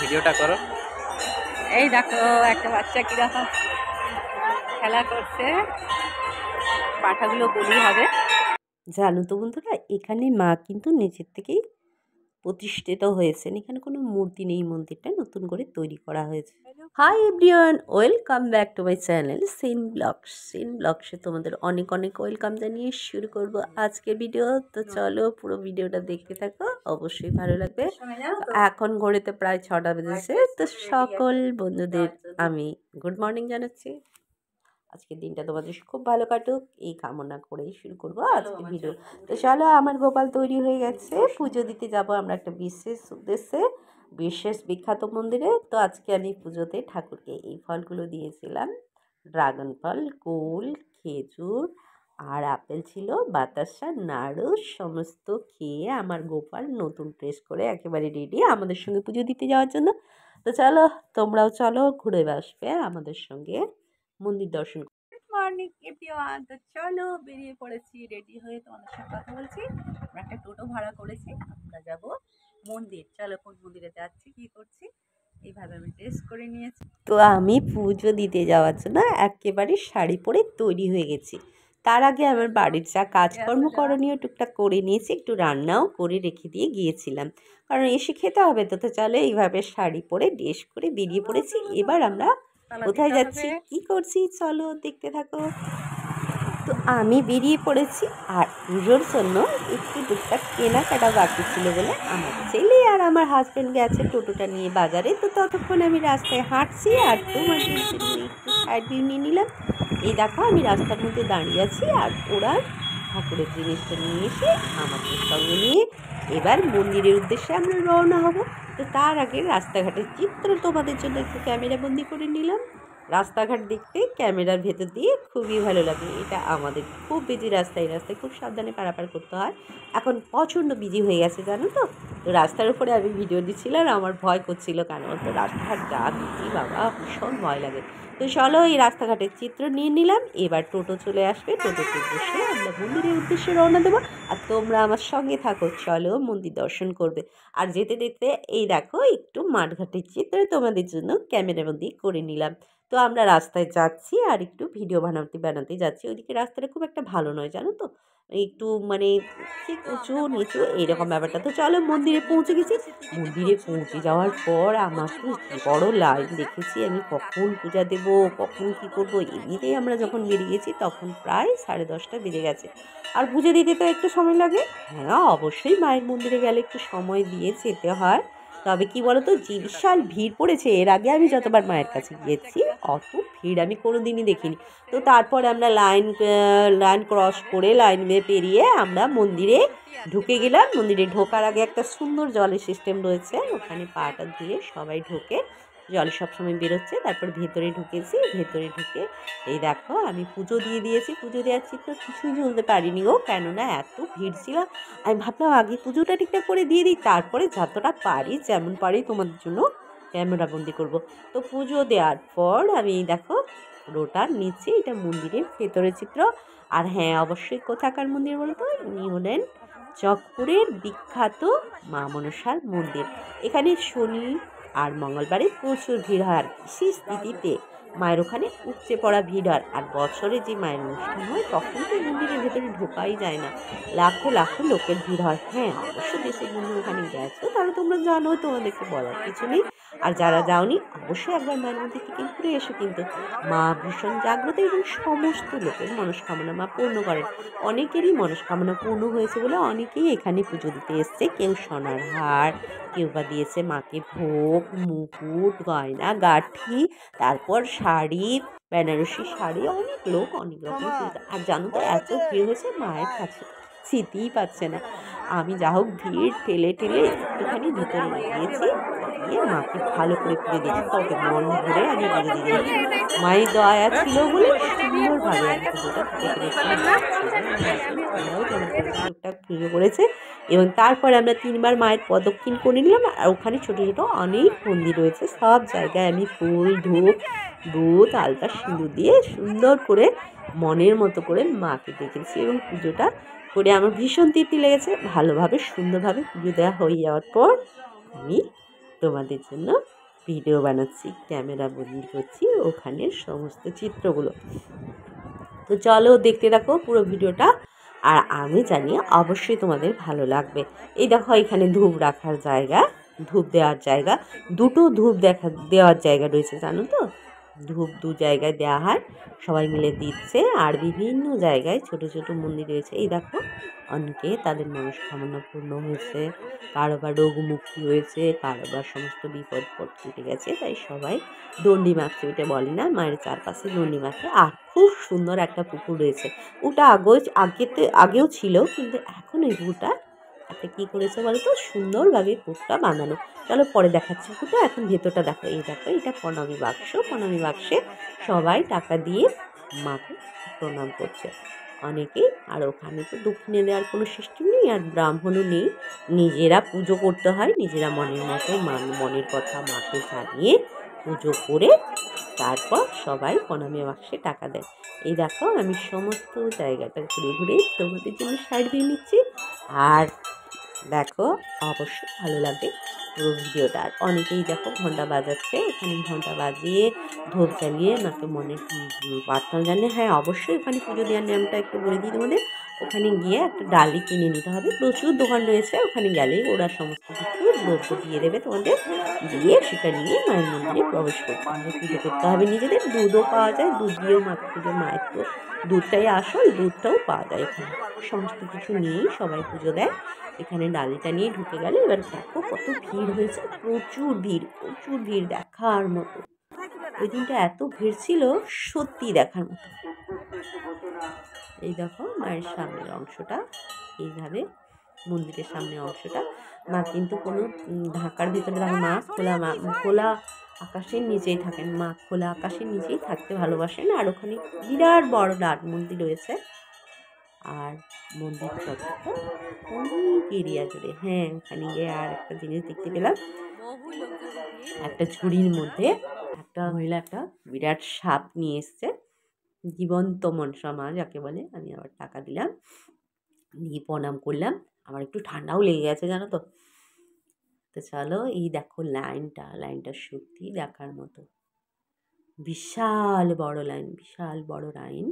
ভিডিওটা করো। এই দেখো একটা বাচ্চা কিরকম খেলা করছে, পাঠাগুলো বলি হবে। জানো তো বন্ধুরা, এখানে মা কিন্তু নিচের থেকেই প্রতিষ্ঠিত হয়েছেন। এখানে কোনো মূর্তি নেই, মন্দিরটা নতুন করে তৈরি করা হয়েছে। Hi everyone, welcome back to my channel সিন ব্লগসে তোমাদের অনেক অনেক ওয়েলকাম জানিয়ে শুরু করব আজকে ভিডিও। তো চলো পুরো ভিডিওটা দেখতে থাকো, অবশ্যই ভালো লাগবে। এখন ঘড়িতে প্রায় 6টা বেজেছে। তো সকল বন্ধুদের আমি গুড মর্নিং জানাচ্ছি। আজকের দিনটা তোমাদের খুব ভালো কাটুক এই কামনা করেই শুরু করবো আজকের ভিডিও। তো চলো, আমার গোপাল তৈরি হয়ে গেছে, পুজো দিতে যাব আমরা একটা বিশেষ উদ্দেশ্যে, বিশেষ বিখ্যাত মন্দিরে। তো আজকে আমি পুজোতে ঠাকুরকে এই ফলগুলো দিয়েছিলাম, ড্রাগন ফল, কুল, খেজুর আর আপেল ছিল, বাতাসা, নাড়ু সমস্ত খেয়ে আমার গোপাল নতুন ড্রেস করে একেবারে রেডি আমাদের সঙ্গে পুজো দিতে যাওয়ার জন্য। তো চলো, তোমরাও চলো, ঘুরে আসবে আমাদের সঙ্গে মন্দির দর্শন। গুড মর্নিং এভরিওয়ান, তো চলো বেরিয়ে পড়েছি রেডি হয়ে, তোমাদের সঙ্গে কথা বলছি। আমরা একটা টোটো ভাড়া করেছি, আমরা যাব মন্দির। চলো কোন মন্দিরে যাচ্ছি, কি করছি, এইভাবে আমি ড্রেস করে নিয়েছি। তো আমি পুজো দিতে যাওয়ার জন্য একেবারে শাড়ি পরে তৈরি হয়ে গেছি। তার আগে আমার বাড়ির যা কাজকর্ম করণীয় টুকটাক করে নিয়েছি, একটু রান্নাও করে রেখে দিয়ে গিয়েছিলাম, কারণ এসে খেতে হবে। তো তো চলো এইভাবে শাড়ি পরে ড্রেস করে বেরিয়ে পড়েছি। এবার আমরা কোথায় যাচ্ছি, কি করছি, চলো দেখতে থাকো। তো আমি বেরিয়ে পড়েছি, আর পুজোর জন্য একটু টুকটাক কেনাকাটা বাকি ছিল বলে আমার ছেলে আর আমার হাজব্যান্ড গেছে টোটোটা নিয়ে বাজারে। তো ততক্ষণ আমি রাস্তায় হাঁটছি আর তোমাদের জন্য একটু সাইড ভিউ নিয়ে নিলাম। এই দেখো আমি রাস্তার মধ্যে দাঁড়িয়ে আছি, আর ওরা ঠাকুরের জিনিসটা নিয়ে এসে আমাদের সঙ্গে নিয়ে এবার মন্দিরের উদ্দেশ্যে আমরা রওনা হব। তো তার আগে রাস্তাঘাটের চিত্র তোমাদের জন্য একটু ক্যামেরা বন্দি করে নিলাম। রাস্তাঘাট দেখতে ক্যামেরার ভেতর দিয়ে খুবই ভালো লাগে। এটা আমাদের খুব বিজি রাস্তা, এই রাস্তায় খুব সাবধানে পারাপার করতে হয়। এখন প্রচণ্ড বিজি হয়ে গেছে জানো তো। তো রাস্তার উপরে আমি ভিডিও দিচ্ছিলাম, আমার ভয় করছিল, কেন তো রাস্তাঘাট যা দেখি বাবা, ভীষণ ভয় লাগে। তো চলো এই রাস্তাঘাটের চিত্র নিয়ে নিলাম। এবার টোটো চলে আসবে, টোটোতে বসে আমরা মন্দিরের উদ্দেশ্যে রওনা দেবো। আর তোমরা আমার সঙ্গে থাকো, চলো মন্দির দর্শন করবে। আর যেতে যেতে এই দেখো একটু মাঠঘাটের চিত্র তোমাদের জন্য ক্যামেরাবন্দি করে নিলাম। তো আমরা রাস্তায় যাচ্ছি আর একটু ভিডিও বানাতে যাচ্ছি। ওইদিকে রাস্তাটা খুব একটা ভালো নয় জানো তো, একটু মানে ঠিক উঁচু নিচু এইরকম ব্যাপারটা। তো চলো মন্দিরে পৌঁছে গেছি। মন্দিরে পৌঁছে যাওয়ার পর আমাকে কি বড় লাইন দেখেছি আমি, কখন পূজা দেব, কখন কি করব। এমনিতেই আমরা যখন বেরিয়ে গেছি তখন প্রায় 10:30 বেজে গেছে। আর পুজো দিতে তো একটু সময় লাগে। হ্যাঁ অবশ্যই মায়ের মন্দিরে গেলে একটু সময় দিয়ে যেতে হয়। তবে কি বলতো, যে বিশাল ভিড় পড়েছে, এর আগে আমি যতবার মায়ের কাছে গিয়েছি অত ভিড় আমি কোনো দিনই দেখিনি। তো তারপর আমরা লাইন ক্রস করে, লাইন পেরিয়ে আমরা মন্দিরে ঢুকে গেলাম। মন্দিরে ঢোকার আগে একটা সুন্দর জলের সিস্টেম রয়েছে, ওখানে পাটা ধুয়ে সবাই ঢোকে, জল সবসময় বেরোচ্ছে। তারপর ভেতরে ঢুকেছি, ভেতরে ঢুকে এই দেখো আমি পুজো দিয়ে দিয়েছি। পুজো দেওয়ার চিত্র কিছুই ঝুলতে পারিনি গো, কেননা এত ভিড় ছিল। আমি ভাবলাম আগে পুজোটা ঠিকঠাক করে দিয়ে দিই, তারপরে যতটা পারি যেমন পারি তোমাদের জন্য ক্যামেরা বন্দি করবো। তো পুজো দেওয়ার পর আমি দেখো পুরোটার নিচে, এটা মন্দিরের ভেতরের চিত্র। আর হ্যাঁ অবশ্যই কোথাকার মন্দির বলতো, ইনি হলেন চকপুরের বিখ্যাত মা মনসার মন্দির। এখানে শনি আর মঙ্গলবারে প্রচুর ভিড় হয়, আর বিশেষ তিথিতে মায়ের ওখানে উপচে পড়া ভিড় হয়। আর বছরে যে মায়ের অনুষ্ঠান হয় তখন তো মন্দিরের ভেতরে ঢোকাই যায় না, লাখো লাখো লোকের ভিড় হয়। হ্যাঁ অবশ্যই দেশের বন্ধু ওখানে গেছো তাহলে তোমরা জানো, তোমাদেরকে বলার কিছু নেই। আর যারা যাওনি অবশ্যই একবার মায়ের মন্দির থেকে ঘুরে এসো, কিন্তু মা ভীষণ জাগ্রত এবং সমস্ত লোকের মনস্কামনা মা পূর্ণ করেন। অনেকেরই মনস্কামনা পূর্ণ হয়েছে বলে অনেকেই এখানে পুজো দিতে এসছে। কেউ সোনার হার, কেউ বা দিয়েছে মাকে ভোগ, মুকুট, গয়না গাঁঠি, তারপর শাড়ি, বেনারসি শাড়ি, অনেক লোক অনেক রকম। আর জানো তো এত ভিড় হয়েছে মায়ের কাছে যেতেই পারছে না। আমি যা হোক ভিড় ঠেলে ঠেলে একটুখানি ভিতরে গিয়েছি। দিয়ে মাকে ভালো করে পুজো দিয়েছি, তবে মন ভরে আমি পুজো দিয়েছি। মায়ের দয়া ছিল বলে সুন্দরভাবে আমি পুজোটা দিতে পেরেছি। আমরাও যেমন টুকটাক পুজো করেছে এবং তারপরে আমরা 3বার মায়ের প্রদক্ষিণ করে নিলাম। আর ওখানে ছোটো ছোটো অনেক মন্দির রয়েছে, সব জায়গায় আমি ফুল, ধূপ, দুধ, আলতা, সিঁদুর দিয়ে সুন্দর করে মনের মতো করে মাকে ডেকেছি এবং পুজোটা করে আমার ভীষণ তৃপ্তি লেগেছে। ভালোভাবে সুন্দরভাবে পুজো দেওয়া হয়ে যাওয়ার পর আমি তোমাদের জন্য ভিডিও বানাচ্ছি, ক্যামেরা বন্দি করছি ওখানের সমস্ত চিত্রগুলো। তো চলো দেখতে থাকো পুরো ভিডিওটা, আর আমি জানি অবশ্যই তোমাদের ভালো লাগবে। এই দেখো এখানে ধূপ রাখার জায়গা, ধূপ দেওয়ার জায়গা, দুটো ধূপ দেওয়ার জায়গা রয়েছে, জানো তো? ধূপ 2 জায়গায় দেওয়া হয়, সবাই মিলে দিচ্ছে। আর বিভিন্ন জায়গায় ছোট ছোট মন্দির রয়েছে। এই দেখো অনেকে তাদের মনস্কামনা পূর্ণ হয়েছে, কারো বা রোগ মুক্তি হয়েছে, কারো বা সমস্ত বিপদ কেটে গেছে, তাই সবাই দণ্ডি মাখছে, ওইটা বলে না, মায়ের চারপাশে দণ্ডি মাখে। আর খুব সুন্দর একটা পুকুর রয়েছে, ওটা আগেও ছিল, কিন্তু এখন এই পুকুরটা একটা কী করেছে বলো তো, সুন্দরভাবে পুকুরটা বানানো। চলো পরে দেখাচ্ছি পুকুরটা, এখন ভেতরটা দেখো। এই দেখো এটা প্রণামী বাক্স, প্রণামী বাক্সে সবাই টাকা দিয়ে মাকে প্রণাম করছে অনেকেই। আর ওখানে তো দক্ষিণে দেওয়ার কোনো সিস্টেম নেই, আর ব্রাহ্মণও নেই, নিজেরা পুজো করতে হয়, নিজেরা মনের মতো মনের কথা মাকে জানিয়ে পুজো করে তারপর সবাই প্রণামী বাক্সে টাকা দেয়। এই দেখো আমি সমস্ত জায়গাটা ঘুরে ঘুরে তোমাদের জন্য সাইড দিয়ে নিচ্ছি। আর দেখো অবশ্যই ভালো লাগবে পুরো ভিডিওটা। আর অনেকেই দেখো ঘন্টা বাজাচ্ছে, এখানে ঘন্টা বাজিয়ে ধূপ জ্বালিয়ে মাকে মনের প্রার্থনা জানিয়ে। হ্যাঁ অবশ্যই ওখানে পুজো দেওয়ার নিয়মটা একটু বলে দিই তোমাদের। ওখানে গিয়ে একটা ডালি কিনে নিতে হবে, প্রচুর দোকান রয়েছে, ওখানে গেলেই ওরা সমস্ত কিছু দ্রব্য দিয়ে দেবে তোমাদের, দিয়ে সেটা নিয়ে মায়ের মন্দিরে প্রবেশ করতে হবে, পুজো করতে হবে নিজেদের। দুধও পাওয়া যায়, দুধ দিয়েও মাকে পুজো, মায়ের তো দুধটাই আসল, দুধটাও পাওয়া যায় এখানে। সমস্ত কিছু নিয়েই সবাই পুজো দেয়। এখানে ডালিটা নিয়ে ঢুকে গেলে এবার দেখো কত ভিড় হয়েছে, প্রচুর ভিড়, প্রচুর ভিড় দেখার মতো। ওই দিনটা এত ভিড় ছিল সত্যি দেখার মতো। এই দেখো মায়ের সামনের অংশটা, এইভাবে মন্দিরের সামনের অংশটা। মা কিন্তু কোনো ঢাকার ভিতরে থাকে, মা খোলা আকাশের নিচেই থাকেন, মা খোলা আকাশের নিচেই থাকতে ভালোবাসেন। আর ওখানে বিরাট বড় নাট মন্দির রয়েছে, আর মন্দির চত্বরটা অনেক এরিয়া জুড়ে। হ্যাঁ ওখানে গিয়ে আর একটা জিনিস দেখতে পেলাম, একটা ঝুড়ির মধ্যে একটা মহিলা একটা বিরাট সাপ নিয়ে এসছে, জীবন্ত মনসা মা যাকে বলে। আমি আবার টাকা দিলাম, দিয়ে প্রণাম করলাম, আমার একটু ঠান্ডাও লেগে গেছে জানো তো। তো চলো এই দেখো লাইনটা সত্যি দেখার মতো, বিশাল বড় লাইন, বিশাল বড় লাইন।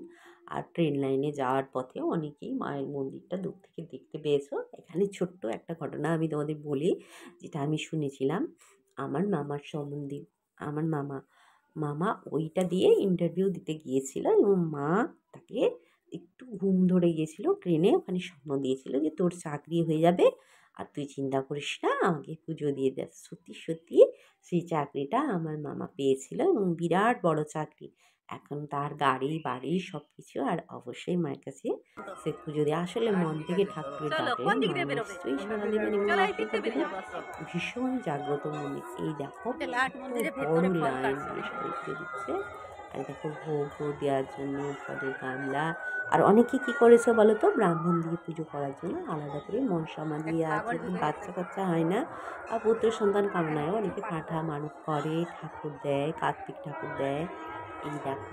আর ট্রেন লাইনে যাওয়ার পথে অনেকেই মায়ের মন্দিরটা দূর থেকে দেখতে পেয়েছো। এখানে ছোট্ট একটা ঘটনা আমি তোমাদের বলি, যেটা আমি শুনেছিলাম আমার মামার সম্বন্ধে। আমার মামা ওইটা দিয়ে ইন্টারভিউ দিতে গিয়েছিল, এবং মা তাকে একটু ঘুম ধরে গিয়েছিল ট্রেনে, ওখানে স্বপ্ন দিয়েছিল যে তোর চাকরি হয়ে যাবে, আর তুই চিন্তা করিস না, আমাকে পুজো দিয়ে দে। সত্যি সত্যি সেই চাকরিটা আমার মামা পেয়েছিল, এবং বিরাট বড় চাকরি। এখন তার গাড়ি বাড়ি সব কিছু। আর অবশ্যই মায়ের কাছে সে পুজো দিয়ে আসলে মন থেকে ঠাকুরের ডাকলে মা নিশ্চয়ই সাড়া দেবেন এবং আশীর্বাদ দেবেন। ভীষণ জাগ্রত মন্দির। এই দেখো বড় লাইন দিয়ে সবাই পুজো দিচ্ছে। আর দেখো ভোগ দেওয়ার জন্য ফলের গামলা। আর অনেকে কী করেছে বলো তো, ব্রাহ্মণ দিয়ে পুজো করার জন্য আলাদা করে মনসামা দিয়ে আছে, বাচ্চা কাচ্চা হয় না আর পুত্র সন্তান কামনায় অনেকে কাঁঠা মানত করে, ঠাকুর দেয়, কার্তিক ঠাকুর দেয়। এই দেখো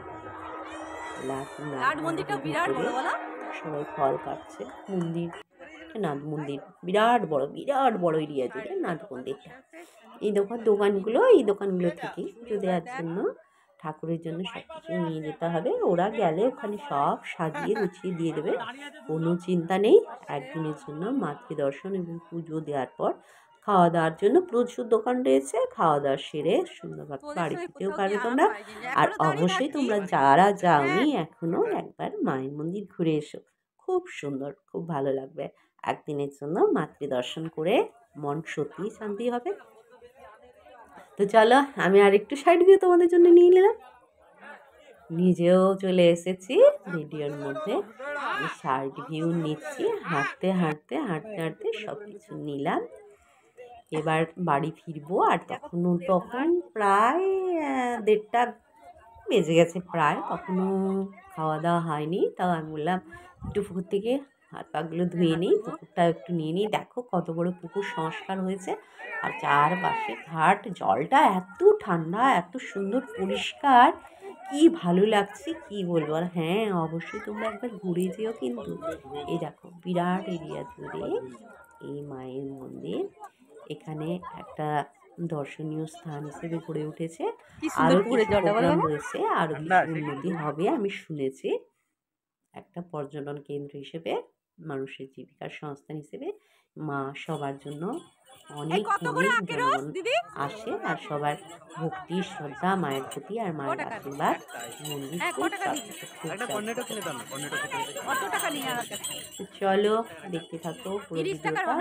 সবাই ফল কাটছে। নাট মন্দির বিরাট বড় এরিয়া জুড়ে নাট মন্দিরটা। এই দোকানগুলো থেকেই পুজো দেওয়ার জন্য, ঠাকুরের জন্য সব কিছু নিয়ে যেতে হবে। ওরা গেলে ওখানে সব সাজিয়ে গুছিয়ে দিয়ে দেবে, কোনো চিন্তা নেই। একদিনের জন্য মাতৃদর্শন এবং পুজো দেওয়ার পর খাওয়া দাওয়ার জন্য প্রচুর দোকান রয়েছে। খাওয়া দাওয়া সেরে সুন্দরভাবে বাড়ি ফিরতেও পারবে তোমরা। আর অবশ্যই তোমরা যারা যাওনি এখনও একবার মায়ের মন্দির ঘুরে এসো, খুব সুন্দর, খুব ভালো লাগবে। একদিনের জন্য মাতৃদর্শন করে মন সত্যিই শান্তি হবে। তো চলো আমি আর একটু সাইড ভিউ তোমাদের জন্য নিয়ে নিলাম, নিজেও চলে এসেছি ভিডিওর মধ্যে। সাইড ভিউ নিচ্ছি, হাঁটতে হাঁটতে সব কিছু নিলাম। এবার বাড়ি ফিরবো। আর তখন প্রায় 1:30 বেজে গেছে প্রায়, তখনও খাওয়া দাওয়া হয়নি। তাও আমি বললাম একটু পুকুর থেকে হাত পাগুলো ধুয়ে নিই, পুকুরটা একটু নিয়ে নিই। দেখো কত বড় পুকুর সংস্কার হয়েছে, আর চারপাশে ঘাট, জলটা এত ঠান্ডা, এত সুন্দর পরিষ্কার, কি ভালো লাগছে কি বলবো। আর হ্যাঁ, অবশ্যই তোমরা একবার ঘুরে যেও কিন্তু। এই দেখো বিরাট এরিয়া জুড়ে এই মায়ের মন্দির, এখানে একটা দর্শনীয় স্থান হিসেবে গড়ে উঠেছে। আরও কিছু প্রোগ্রাম রয়েছে, আরও কিছু উন্নতি হবে আমি শুনেছি। একটা পর্যটন কেন্দ্র হিসেবে, মানুষের জীবিকার সংস্থান হিসেবে মা সবার জন্য অনেক জনগণ আসে, আর সবার ভক্তি শ্রদ্ধা মায়ের প্রতি আর মায়ের আশীর্বাদ মন্দির চলো দেখতে থাকো পুরো ভিডিওটা।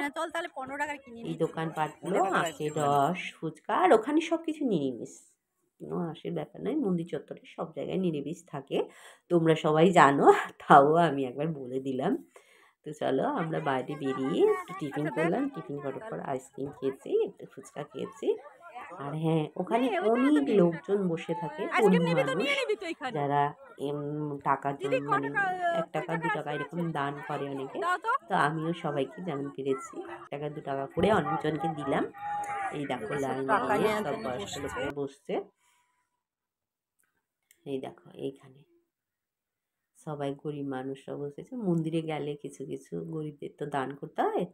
এই দোকানপাটগুলো আখের রস, ফুচকা, আর ওখানে সব কিছু নিরামিষ, কোনো আঁশের ব্যাপার নয়। মন্দির চত্বরে সব জায়গায় নিরামিষ থাকে, তোমরা সবাই জানো, তাও আমি একবার বলে দিলাম। তো চলো আমরা বাইরে বেরিয়ে একটু টিফিন করলাম, টিফিন করার পর আইসক্রিম খেয়েছি, একটু ফুচকা খেয়েছি। আর হ্যাঁ, ওখানে অনেক লোকজন বসে থাকে, গরিব মানুষ যারা টাকার জন্য মানে 1 টাকা 2 টাকা এরকম দান করে অনেকে। তো আমিও সবাইকে যেমন পেরেছি 1 টাকা 2 টাকা করে অনেকজনকে দিলাম। এই দেখো লাইন দিয়ে সব বয়স্ক লোকেরা বসছে, এই দেখো এইখানে সবাই গরিব মানুষরা বসেছে। মন্দিরে গেলে কিছু কিছু গরিবদের তো দান করতে হয়,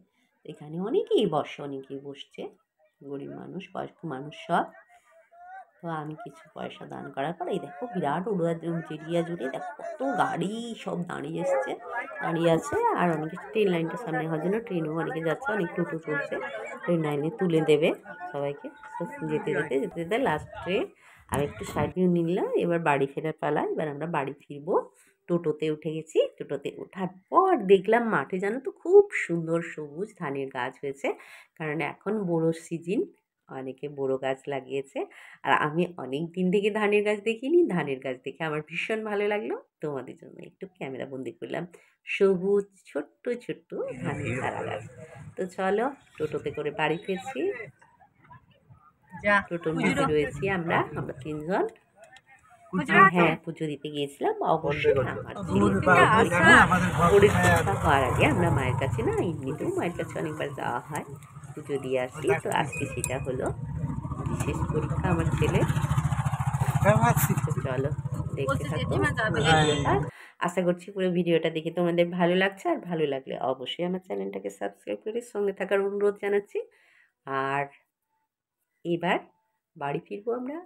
এখানে অনেকেই বসে, অনেকেই বসছে, গরিব মানুষ বয়স্ক মানুষ সব। তো আমি কিছু পয়সা দান করার পর এই দেখো বিরাট এরিয়া জুড়ে দেখো কত গাড়ি সব দাঁড়িয়ে আছে। আর অনেকে ট্রেন লাইনটা সামনে হওয়ার জন্য ট্রেনেও অনেকে যাচ্ছে, অনেক টোটো চলছে, ট্রেন লাইনে তুলে দেবে সবাইকে। তো যেতে লাস্টে আমি একটু সাইড ভিউ নিলাম। এবার বাড়ি ফেরার পালা, এবার আমরা বাড়ি ফিরবো। টোটোতে উঠে গেছি, টোটোতে ওঠার পর দেখলাম মাঠে জানো তো খুব সুন্দর সবুজ ধানের গাছ হয়েছে, কারণ এখন বোরোর সিজন, অনেকে বোরো গাছ লাগিয়েছে। আর আমি অনেক দিন থেকে ধানের গাছ দেখিনি, ধানের গাছ দেখে আমার ভীষণ ভালো লাগলো, তোমাদের জন্য একটু ক্যামেরা বন্দি করলাম সবুজ ছোট্ট ছোট্ট ধানের চারা গাছ। তো চলো টোটোতে করে বাড়ি ফিরছি, টোটোর মধ্যে রয়েছি আমরা 3জন। হ্যাঁ, পুজো দিতে গিয়েছিলাম অবশ্যই। আমার পরীক্ষা হওয়ার আগে আমরা মায়ের কাছে না, এমনিতেও মায়ের কাছে অনেকবার যাওয়া হয়, পুজো দিয়ে আসি। তো আজকে সেটা হলো বিশেষ পরীক্ষা আমার ছেলে। চলো দেখতে থাকো ভিডিওটা, আশা করছি পুরো ভিডিওটা দেখে তোমাদের ভালো লাগছে। আর ভালো লাগলে অবশ্যই আমার চ্যানেলটাকে সাবস্ক্রাইব করে সঙ্গে থাকার অনুরোধ জানাচ্ছি। আর এবার বাড়ি ফিরবো আমরা,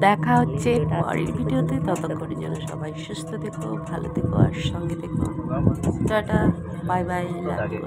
দেখা হচ্ছে পরের ভিডিওতে। ততক্ষণের জন্য সবাই সুস্থ থেকো, ভালো থেকো আর সঙ্গে থেকো। Tata, bye bye, love you.